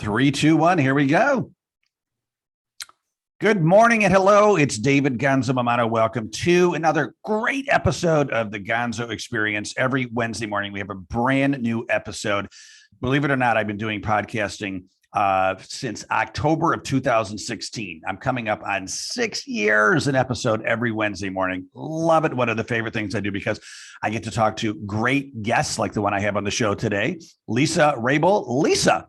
Three, two, one. Here we go. Good morning and hello. It's David Gonzo Mamano. Welcome to another great episode of the Gonzo Experience. Every Wednesday morning, we have a brand new episode. Believe it or not, I've been doing podcasting since October of 2016. I'm coming up on 6 years, an episode every Wednesday morning. Love it. One of the favorite things I do because I get to talk to great guests like the one I have on the show today, Lisa Raebel. Lisa,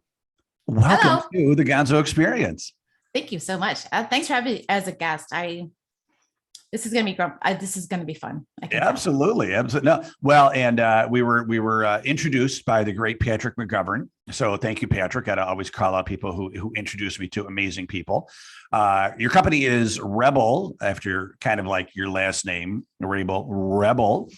welcome Hello. to the Gonzo Experience. Thank you so much. Thanks for having me as a guest. This is going to be this is going to be fun. Absolutely. No. Well, and we were introduced by the great Patrick McGovern. So thank you, Patrick. I always call out people who introduce me to amazing people. Your company is Raebel, after kind of like your last name, Rebel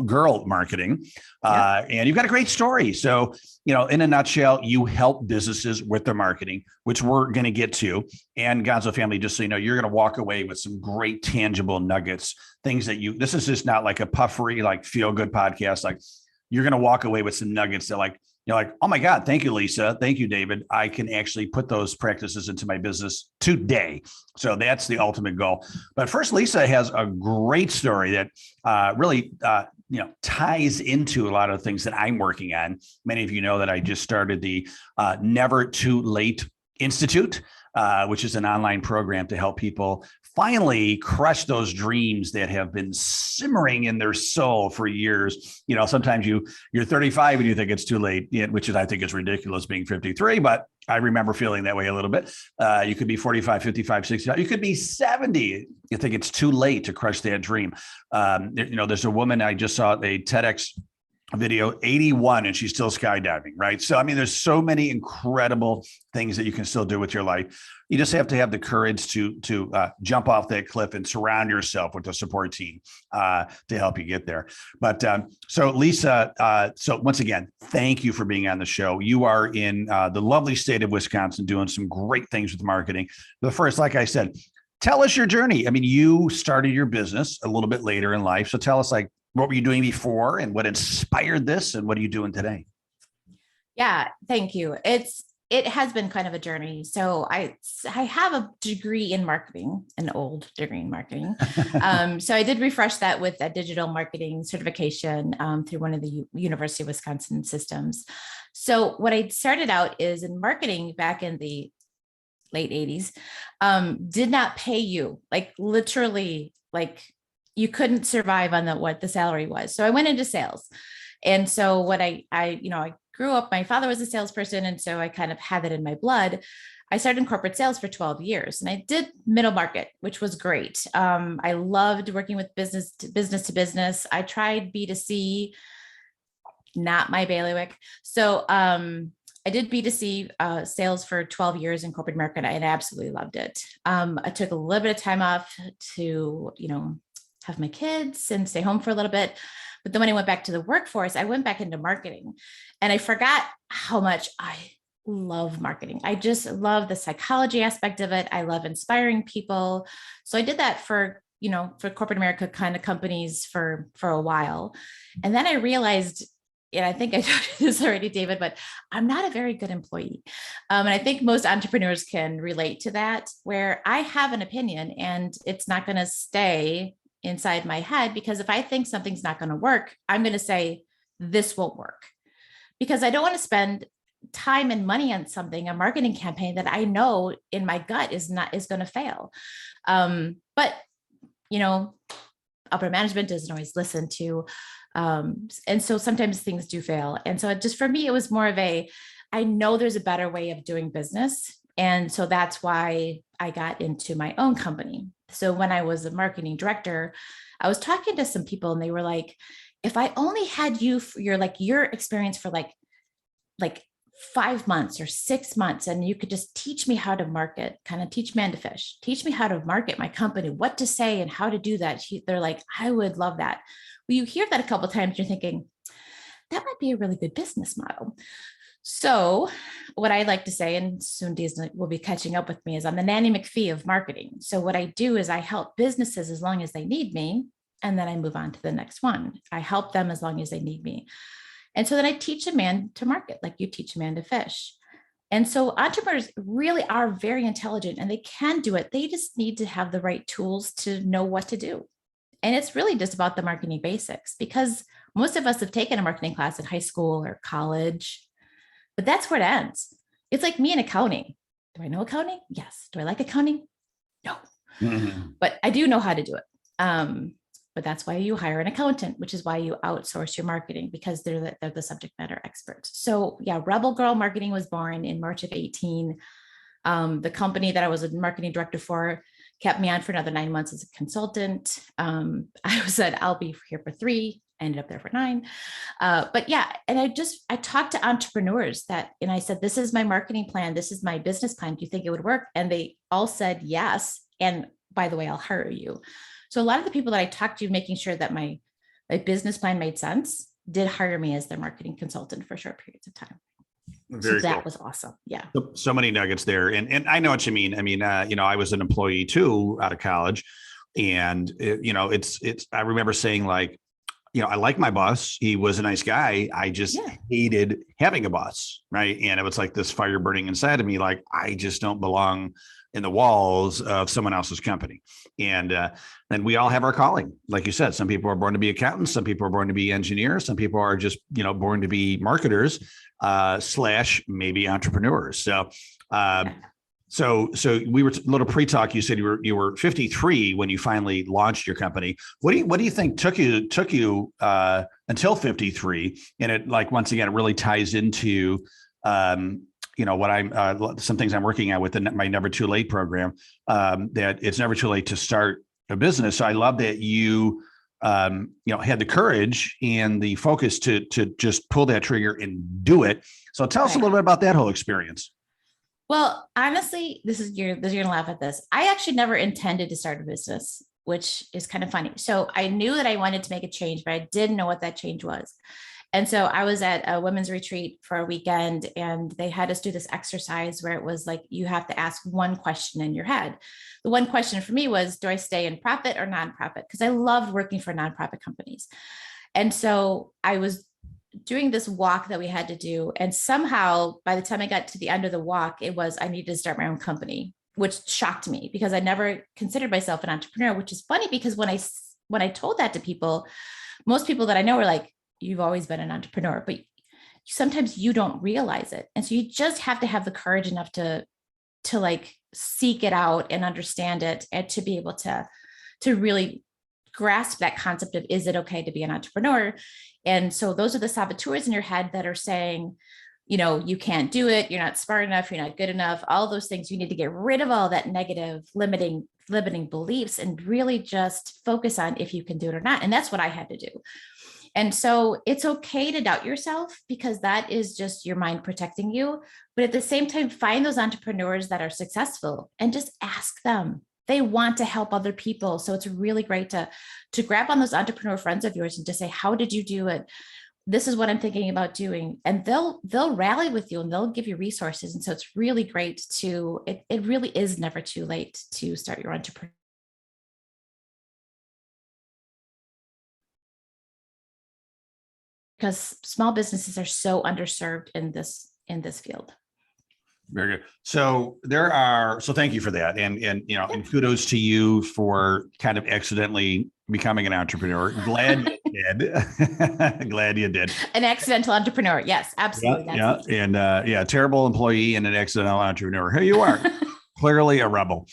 Girl Marketing. And you've got a great story. So, in a nutshell, you help businesses with their marketing, which we're going to get to. And Gonzo family, just so you know, you're going to walk away with some great tangible nuggets, things that this is just not like a puffery, like feel good podcast. Like you're going to walk away with some nuggets that you're like, oh my God, thank you, Lisa. Thank you, David. I can actually put those practices into my business today. So that's the ultimate goal. But first, Lisa has a great story that really, ties into a lot of things that I'm working on. Many of you know that I just started the Never Too Late Institute, which is an online program to help people finally crush those dreams that have been simmering in their soul for years. Sometimes you're 35 and you think it's too late, which I think is ridiculous being 53, but I remember feeling that way a little bit. You could be 45, 55, 65. You could be 70. You think it's too late to crush that dream. There's a woman, I just saw a TEDx video, 81, and she's still skydiving, right? So, there's so many incredible things that you can still do with your life. You just have to have the courage to jump off that cliff and surround yourself with a support team to help you get there. But so Lisa, so once again, thank you for being on the show. You are in the lovely state of Wisconsin doing some great things with marketing. But first, like I said, tell us your journey. You started your business a little bit later in life. So tell us, what were you doing before and what inspired this and what are you doing today? Yeah, thank you. It has been kind of a journey. So I have a degree in marketing, an old degree in marketing. So I did refresh that with a digital marketing certification through one of the University of Wisconsin systems. So what I started out is in marketing back in the late 80s, did not pay you, literally, you couldn't survive on what the salary was. So I went into sales. And so what I grew up, my father was a salesperson. And so I kind of had that in my blood. I started in corporate sales for 12 years and I did middle market, which was great. I loved working with business to business. I tried B2C, not my bailiwick. So I did B2C sales for 12 years in corporate America, and I absolutely loved it. I took a little bit of time off to, have my kids and stay home for a little bit. But then when I went back to the workforce, I went back into marketing and I forgot how much I love marketing. I just love the psychology aspect of it. I love inspiring people. So I did that for corporate America kind of companies for a while. And then I realized, and I think I told you this already, David, but I'm not a very good employee. And I think most entrepreneurs can relate to that, where I have an opinion and it's not going to stay inside my head, because if I think something's not going to work, I'm going to say this won't work, because I don't want to spend time and money on something, a marketing campaign that I know in my gut is going to fail. But upper management doesn't always listen to, and so sometimes things do fail. And so just for me, it was more of I know there's a better way of doing business. And so that's why I got into my own company. So when I was a marketing director, I was talking to some people and they were like, if I only had you for your experience for like 5 months or 6 months, and you could just teach me how to market, kind of teach man to fish, teach me how to market my company, what to say and how to do that. They're like, I would love that. Well, you hear that a couple of times, you're thinking, that might be a really good business model. So what I like to say, and soon Disney will be catching up with me, is I'm the Nanny McPhee of marketing. So what I do is I help businesses as long as they need me, and then I move on to the next one. I help them as long as they need me. And so then I teach a man to market, like you teach a man to fish. And so entrepreneurs really are very intelligent and they can do it. They just need to have the right tools to know what to do. And it's really just about the marketing basics, because most of us have taken a marketing class in high school or college, but that's where it ends. It's like me in accounting. Do I know accounting? Yes. Do I like accounting? No. Mhm. But I do know how to do it. But that's why you hire an accountant, which is why you outsource your marketing, because they're the subject matter experts. So yeah, Rebel Girl Marketing was born in March of 18. The company that I was a marketing director for kept me on for another 9 months as a consultant. I said, I'll be here for 3, I ended up there for 9. But yeah, and I talked to entrepreneurs and I said, this is my marketing plan. This is my business plan. Do you think it would work? And they all said yes. And by the way, I'll hire you. So a lot of the people that I talked to, making sure that my business plan made sense, did hire me as their marketing consultant for short periods of time. Very so that cool. was awesome. Yeah. So many nuggets there. And I know what you mean. I mean, I was an employee too out of college, and I remember saying like, I like my boss. He was a nice guy. I just hated having a boss. Right. And it was like this fire burning inside of me. Like, I just don't belong in the walls of someone else's company. And then we all have our calling. Like you said, some people are born to be accountants. Some people are born to be engineers. Some people are just, born to be marketers / maybe entrepreneurs. So we were a little pre-talk. You said you were 53 when you finally launched your company. What do you think took you until 53? And it, like, once again, it really ties into what I'm some things I'm working at with my Never Too Late program. That it's never too late to start a business. So I love that you had the courage and the focus to just pull that trigger and do it. So tell us a little bit about that whole experience. Well, honestly, you're going to laugh at this. I actually never intended to start a business, which is kind of funny. So I knew that I wanted to make a change, but I didn't know what that change was. And so I was at a women's retreat for a weekend, and they had us do this exercise where it was like, you have to ask one question in your head. The one question for me was, do I stay in profit or nonprofit? Because I loved working for nonprofit companies. And so I was doing this walk that we had to do. And somehow by the time I got to the end of the walk, I needed to start my own company, which shocked me because I never considered myself an entrepreneur, which is funny because when I told that to people, most people that I know were like, you've always been an entrepreneur, but sometimes you don't realize it. And so you just have to have the courage enough to like seek it out and understand it, and to be able to really grasp that concept of, is it okay to be an entrepreneur? And so those are the saboteurs in your head that are saying, you can't do it. You're not smart enough. You're not good enough. All those things. You need to get rid of all that negative limiting beliefs and really just focus on if you can do it or not. And that's what I had to do. And so it's okay to doubt yourself, because that is just your mind protecting you. But at the same time, find those entrepreneurs that are successful and just ask them. They want to help other people. So it's really great to grab on those entrepreneur friends of yours and just say, how did you do it? This is what I'm thinking about doing. And they'll rally with you and they'll give you resources. And so it's really great it really is never too late to start your entrepreneur. Because small businesses are so underserved in this field. Very good. So thank you for that. And kudos to you for kind of accidentally becoming an entrepreneur. Glad you did. Glad you did. An accidental entrepreneur. Yes, absolutely. And terrible employee and an accidental entrepreneur. Here you are, clearly a rebel.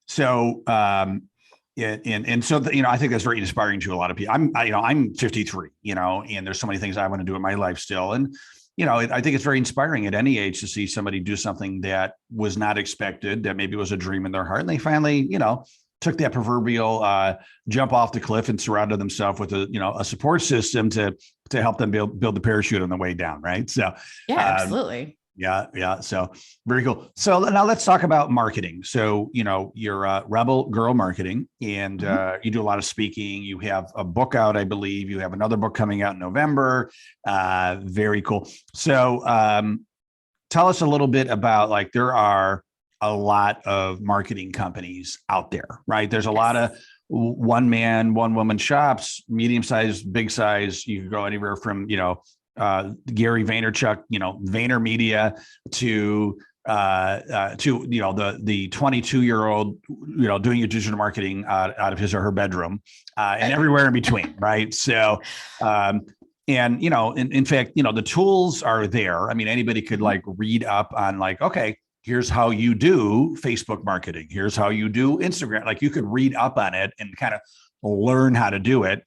So I think that's very inspiring to a lot of people. I'm 53, and there's so many things I want to do in my life still. And, I think it's very inspiring at any age to see somebody do something that was not expected, that maybe was a dream in their heart. And they finally, took that proverbial jump off the cliff and surrounded themselves with a support system to help them build the parachute on the way down. Right. So, yeah, absolutely. Yeah. So very cool. So now let's talk about marketing. So, you're Rebel Girl Marketing, and you do a lot of speaking. You have a book out, I believe. You have another book coming out in November. Very cool. So tell us a little bit about, there are a lot of marketing companies out there, right? There's a lot of one man, one woman shops, medium size, big size. You can go anywhere from, Gary Vaynerchuk, VaynerMedia to the 22-year-old doing your digital marketing out of his or her bedroom and everywhere in between, right? So and in fact, the tools are there. I mean, anybody could read up on okay, here's how you do Facebook marketing, here's how you do Instagram. You could read up on it and kind of learn how to do it.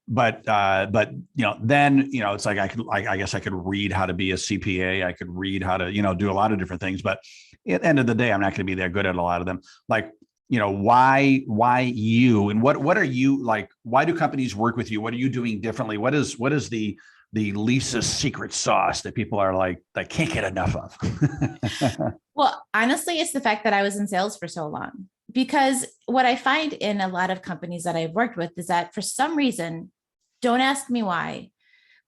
But then it's I guess I could read how to be a CPA. I could read how to do a lot of different things. But at the end of the day, I'm not going to be that good at a lot of them. Why you, and what are you like? Why do companies work with you? What are you doing differently? What is the Lisa's secret sauce that people are can't get enough of? Well, honestly, it's the fact that I was in sales for so long. Because what I find in a lot of companies that I've worked with is that for some reason, don't ask me why,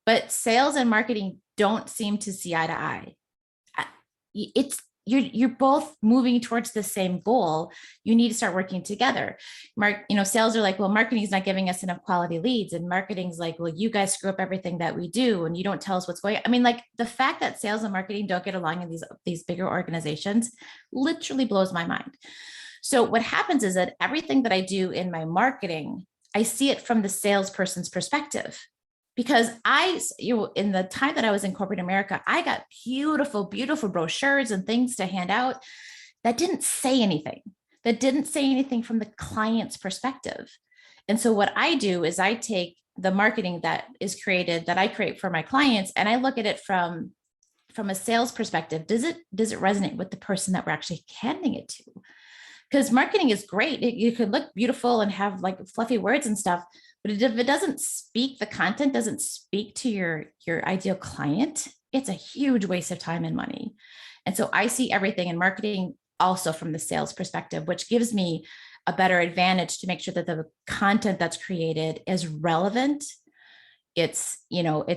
but sales and marketing don't seem to see eye to eye. You're both moving towards the same goal. You need to start working together. Sales are well, marketing is not giving us enough quality leads, and marketing's well, you guys screw up everything that we do, and you don't tell us what's going on. I mean, the fact that sales and marketing don't get along in these bigger organizations literally blows my mind. So what happens is that everything that I do in my marketing, I see it from the salesperson's perspective. Because in the time that I was in corporate America, I got beautiful, beautiful brochures and things to hand out that didn't say anything, from the client's perspective. And so what I do is I take the marketing that I create for my clients, and I look at it from a sales perspective. Does it resonate with the person that we're actually handing it to? Because marketing is great. You could look beautiful and have fluffy words and stuff, but if it doesn't speak, the content doesn't speak to your ideal client, it's a huge waste of time and money. And so I see everything in marketing also from the sales perspective, which gives me a better advantage to make sure that the content that's created is relevant. It's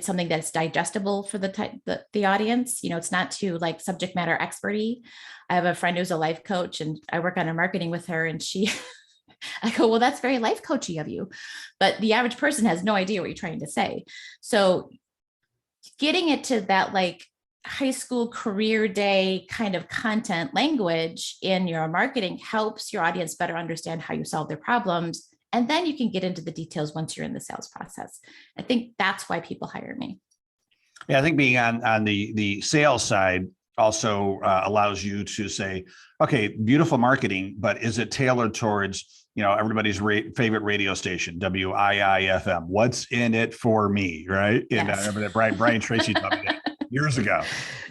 something that's digestible for the audience. It's not too subject matter experty. I have a friend who's a life coach, and I work on her marketing with her, and I go, well, that's very life coachy of you, but the average person has no idea what you're trying to say. So getting it to that high school career day kind of content language in your marketing helps your audience better understand how you solve their problems. And then you can get into the details once you're in the sales process. I think that's why people hire me. Yeah, I think being on the sales side also allows you to say, okay, beautiful marketing, but is it tailored towards everybody's favorite radio station, WIIFM? What's in it for me, right? And yes. I remember that Brian Tracy taught me that years ago.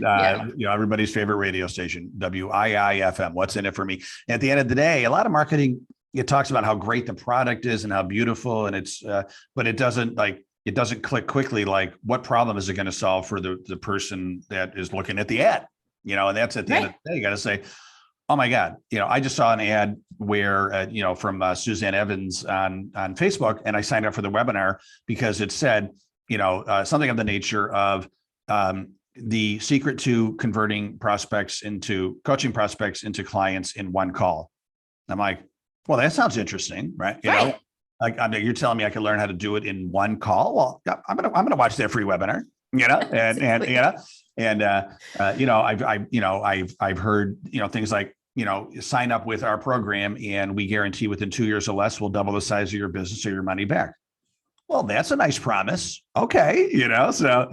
Everybody's favorite radio station, WIIFM. What's in it for me? And at the end of the day, a lot of marketing, it talks about how great the product is and how beautiful, and it's, but it doesn't click quickly. What problem is it going to solve for the person that is looking at the ad? And that's at the end of the day, you got to say, oh my God, I just saw an ad where, from Suzanne Evans on Facebook, and I signed up for the webinar because it said, something of the nature of the secret to converting coaching prospects into clients in one call. I'm like, well, that sounds interesting, right? You're telling me I can learn how to do it in one call. Well, I'm gonna watch that free webinar, I've heard, things like, sign up with our program and we guarantee within 2 years or less, we'll double the size of your business or your money back. Well, that's a nice promise. Okay. So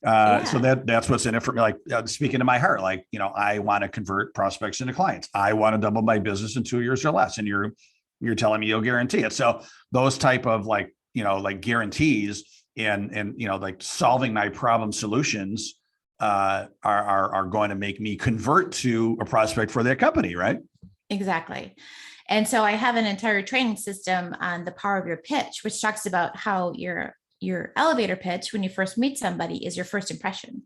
that's what's in it for me. Speaking to my heart, I want to convert prospects into clients. I want to double my business in 2 years or less. And you're telling me you'll guarantee it. So those type of guarantees and solving my problem solutions are going to make me convert to a prospect for their company, right? Exactly. And so I have an entire training system on the power of your pitch, which talks about how your elevator pitch when you first meet somebody is your first impression.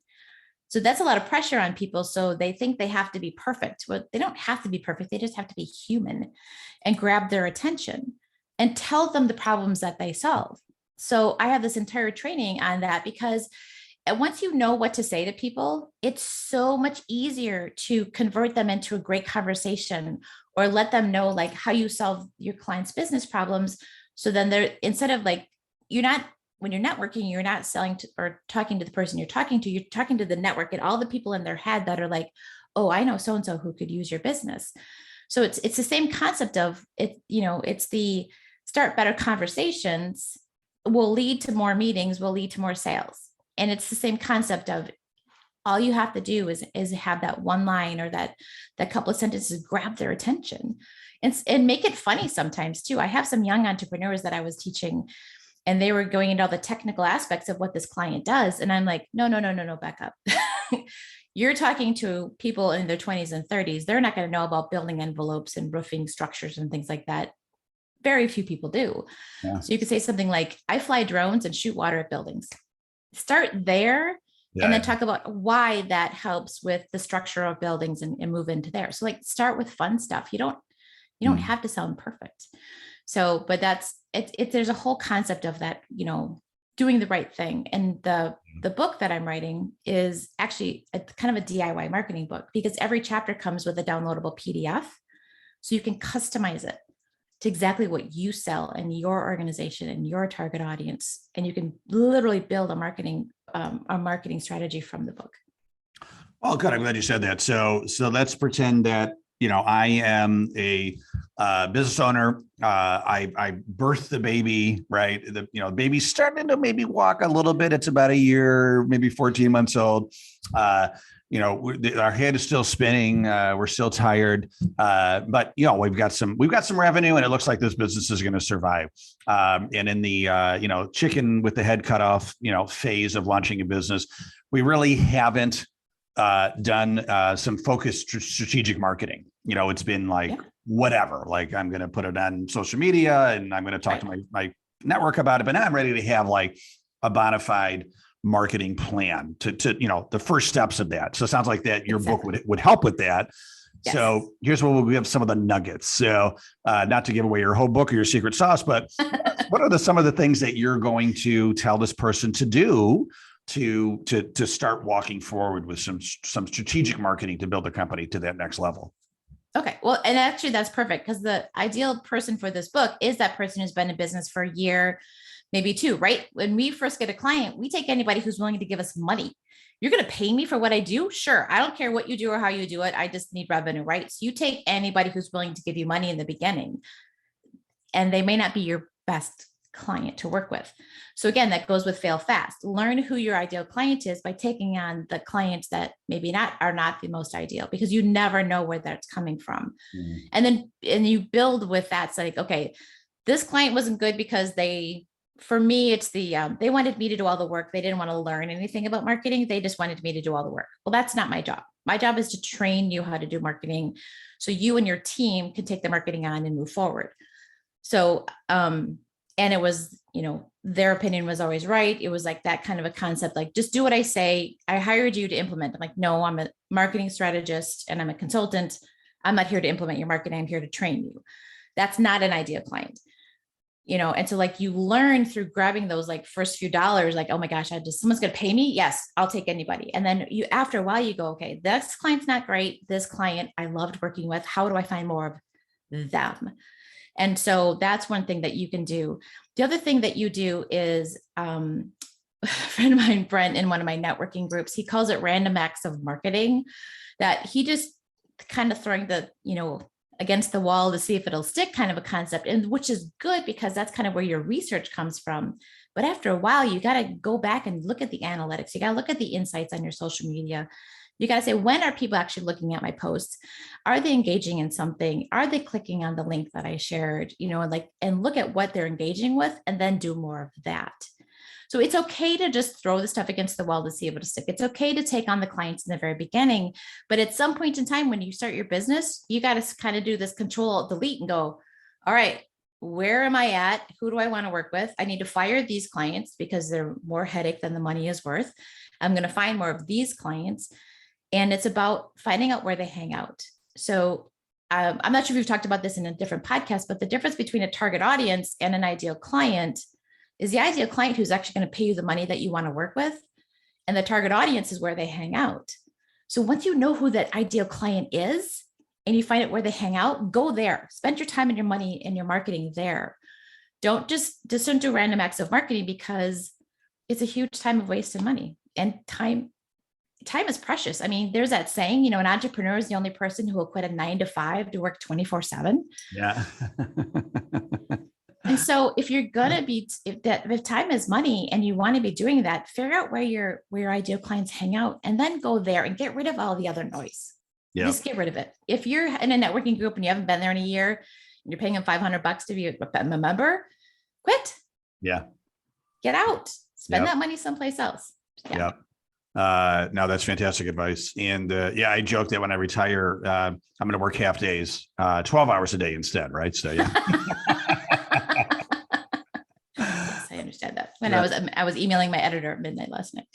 So that's a lot of pressure on people. So they think they have to be perfect. Well, they don't have to be perfect. They just have to be human and grab their attention and tell them the problems that they solve. So I have this entire training on that because once you know what to say to people, it's so much easier to convert them into a great conversation or let them know how you solve your client's business problems. So then instead of you're not when you're networking, you're not selling to or talking to the person you're talking to the network and all the people in their head that are like, oh, I know so-and-so who could use your business. So it's the same concept of it, it's the start better conversations will lead to more meetings, will lead to more sales. And it's the same concept of all you have to do is have that one line or that couple of sentences grab their attention and make it funny sometimes too. I have some young entrepreneurs that I was teaching and they were going into all the technical aspects of what this client does. And I'm like, no, back up. You're talking to people in their 20s and 30s. They're not going to know about building envelopes and roofing structures and things like that. Very few people do. Yeah. So you could say something like, I fly drones and shoot water at buildings. Start there. Yeah. And then talk about why that helps with the structure of buildings and move into there. So like start with fun stuff. You don't have to sound perfect. So, but that's it. There's a whole concept of that, doing the right thing. And the book that I'm writing is actually kind of a DIY marketing book because every chapter comes with a downloadable PDF. So you can customize it to exactly what you sell and your organization and your target audience. And you can literally build a marketing strategy from the book. Oh, good. I'm glad you said that. So let's pretend that, I am a business owner. I birthed the baby, right? The baby's starting to maybe walk a little bit. It's about a year, maybe 14 months old. Our head is still spinning. We're still tired, but we've got some revenue, and it looks like this business is going to survive. And in the chicken with the head cut off, phase of launching a business, we really haven't done some focused strategic marketing. It's been like whatever. Like I'm going to put it on social media, and I'm going to talk to my network about it. But now I'm ready to have like a bona fide marketing plan to the first steps of that. So it sounds like that your book would help with that. Yes. So here's where we'll give some of the nuggets. So not to give away your whole book or your secret sauce, but what are some of the things that you're going to tell this person to do to start walking forward with some strategic marketing to build the company to that next level? Okay. Well, and actually that's perfect because the ideal person for this book is that person who's been in business for a year, maybe two, right? When we first get a client, we take anybody who's willing to give us money. You're going to pay me for what I do? Sure. I don't care what you do or how you do it. I just need revenue, right? So you take anybody who's willing to give you money in the beginning, and they may not be your best client to work with. So again, that goes with fail fast. Learn who your ideal client is by taking on the clients that maybe are not the most ideal, because you never know where that's coming from. And you build with that. So like, okay, this client wasn't good because for me, it's they wanted me to do all the work. They didn't want to learn anything about marketing. They just wanted me to do all the work. Well, that's not my job. My job is to train you how to do marketing so you and your team can take the marketing on and move forward. So, and it was, their opinion was always right. It was like that kind of a concept, like just do what I say. I hired you to implement. I'm like, no, I'm a marketing strategist and I'm a consultant. I'm not here to implement your marketing. I'm here to train you. That's not an ideal client. And so like you learn through grabbing those like first few dollars, like, oh my gosh, someone's going to pay me. Yes, I'll take anybody. And then after a while you go, okay, this client's not great. This client I loved working with. How do I find more of them? And so that's one thing that you can do. The other thing that you do is a friend of mine, Brent, in one of my networking groups, he calls it random acts of marketing, that he just kind of throwing the, against the wall to see if it'll stick kind of a concept, and which is good because that's kind of where your research comes from. But after a while, you got to go back and look at the analytics. You got to look at the insights on your social media. You got to say, when are people actually looking at my posts? Are they engaging in something? Are they clicking on the link that I shared? And look at what they're engaging with and then do more of that. So it's okay to just throw the stuff against the wall to see if it'll stick. It's okay to take on the clients in the very beginning, but at some point in time, when you start your business, you got to kind of do this Control-Delete and go, all right, where am I at? Who do I want to work with? I need to fire these clients because they're more headache than the money is worth. I'm going to find more of these clients. And it's about finding out where they hang out. So I'm not sure if we've talked about this in a different podcast, but the difference between a target audience and an ideal client is the ideal client who's actually going to pay you the money that you want to work with. And the target audience is where they hang out. So once you know who that ideal client is and you find out where they hang out, go there. Spend your time and your money and your marketing there. Don't do random acts of marketing, because it's a huge time of wasted money, and time is precious. I mean, there's that saying, an entrepreneur is the only person who will quit a 9 to 5 to work 24/7. Yeah. And so if you're going to be, if time is money and you want to be doing that, figure out where your ideal clients hang out, and then go there and get rid of all the other noise. Yeah. Just get rid of it. If you're in a networking group and you haven't been there in a year, and you're paying them $500 to be a member, quit. Yeah. Get out. Spend that money someplace else. Yeah. No, that's fantastic advice. And I joke that when I retire, I'm going to work half days, 12 hours a day instead. Right. So, yeah. Yes, I understand that. When I was emailing my editor at midnight last night.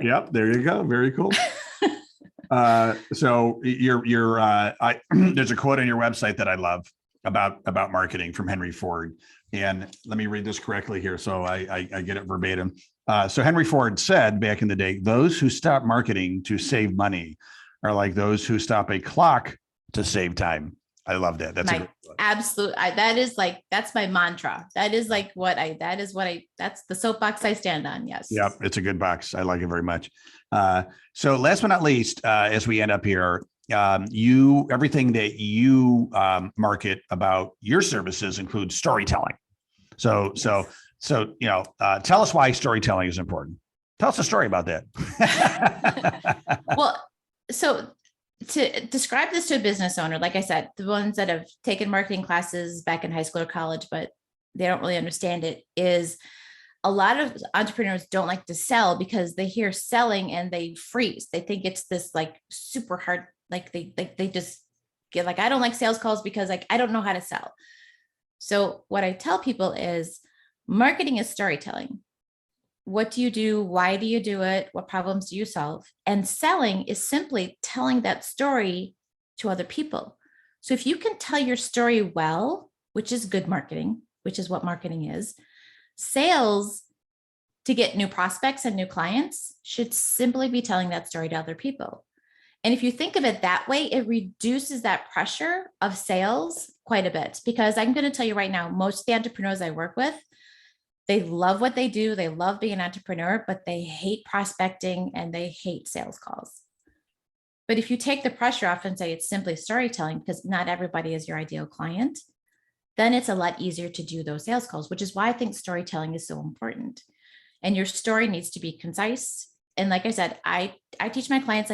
Yep. There you go. Very cool. So there's a quote on your website that I love about marketing from Henry Ford. And let me read this correctly here, so I get it verbatim. So Henry Ford said back in the day, those who stop marketing to save money are like those who stop a clock to save time. I love that. That's absolute. That's my mantra. That's the soapbox I stand on. Yes. Yep. It's a good box. I like it very much. So last but not least, as we end up here, everything that you market about your services includes storytelling. So tell us why storytelling is important. Tell us a story about that. Well, so to describe this to a business owner, like I said, the ones that have taken marketing classes back in high school or college, but they don't really understand it, is a lot of entrepreneurs don't like to sell because they hear selling and they freeze. They think it's this like super hard, like they just get like, I don't like sales calls because like, I don't know how to sell. So what I tell people is marketing is storytelling. What do you do? Why do you do it? What problems do you solve? And selling is simply telling that story to other people. So if you can tell your story well, which is good marketing, which is what marketing is, sales to get new prospects and new clients should simply be telling that story to other people. And if you think of it that way, it reduces that pressure of sales quite a bit, because I'm going to tell you right now, most of the entrepreneurs I work with, they love what they do. They love being an entrepreneur, but they hate prospecting and they hate sales calls. But if you take the pressure off and say it's simply storytelling, because not everybody is your ideal client, then it's a lot easier to do those sales calls, which is why I think storytelling is so important. And your story needs to be concise. And like I said, I teach my clients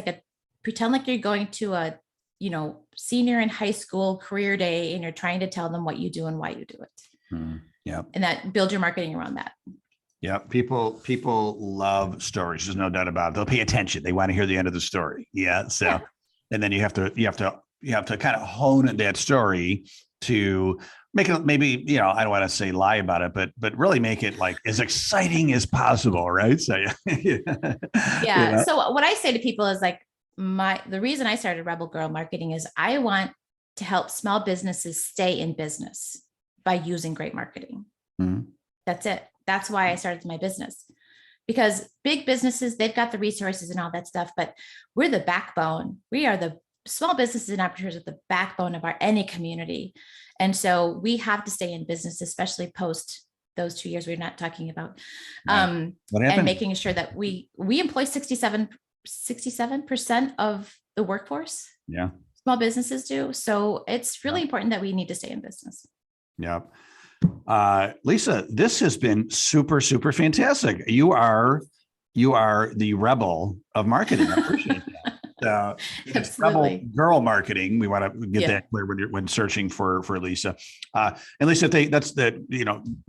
pretend like you're going to a, senior in high school career day, and you're trying to tell them what you do and why you do it. Yeah. And that build your marketing around that. Yeah. People love stories. There's no doubt about it. They'll pay attention. They want to hear the end of the story. Yeah. So, and then you have to kind of hone that story to make it, maybe, I don't want to say lie about it, but really make it like as exciting as possible. Right. So, yeah. So what I say to people is like, the reason I started Rebel Girl Marketing is I want to help small businesses stay in business by using great marketing. Mm-hmm. That's it. That's why I started my business, because big businesses, they've got the resources and all that stuff, but we're the backbone. We are the small businesses and entrepreneurs are the backbone of any community. And so we have to stay in business, especially post those 2 years we're not talking about, and making sure that we employ 67% of the workforce. Yeah. Small businesses do. So it's really important that we need to stay in business. Yeah. Lisa, this has been super, super fantastic. You are the rebel of marketing. I appreciate that. It's Rebel Girl Marketing. We want to get that clear when searching for Lisa. And Lisa, that's the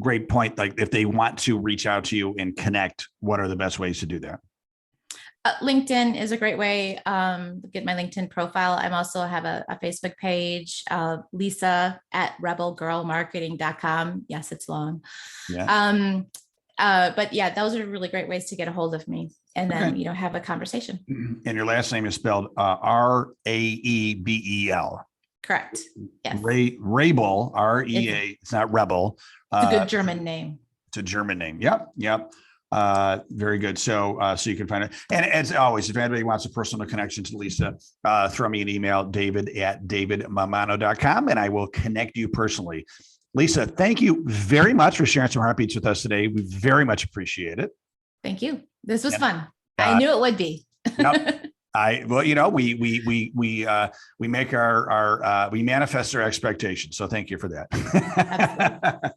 great point. Like if they want to reach out to you and connect, what are the best ways to do that? LinkedIn is a great way. Get my LinkedIn profile. I also have a Facebook page, Lisa at rebelgirlmarketing.com. Yes, it's long. Yeah. But yeah, those are really great ways to get a hold of me and then, have a conversation. And your last name is spelled Raebel. Correct. Yes. Raebel, R-E-A. It's not Rebel. It's a good German name. It's a German name. Yep. Very good. So you can find it. And as always, if anybody wants a personal connection to Lisa, throw me an email, david@davidmamano.com, and I will connect you personally. Lisa, thank you very much for sharing some heartbeats with us today. We very much appreciate it. Thank you. This was Yeah. fun. I knew it would be. Yep. Well, we make we manifest our expectations. So thank you for that.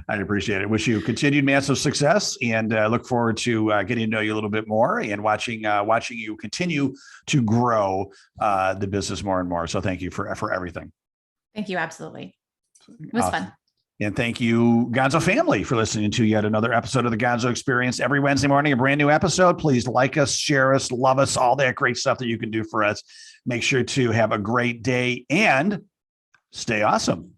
I appreciate it. Wish you continued massive success, and look forward to getting to know you a little bit more and watching you continue to grow the business more and more. So thank you for everything. Thank you. Absolutely. It was fun. And thank you, Gonzo family, for listening to yet another episode of the Gonzo Experience. Every Wednesday morning, a brand new episode. Please like us, share us, love us, all that great stuff that you can do for us. Make sure to have a great day and stay awesome.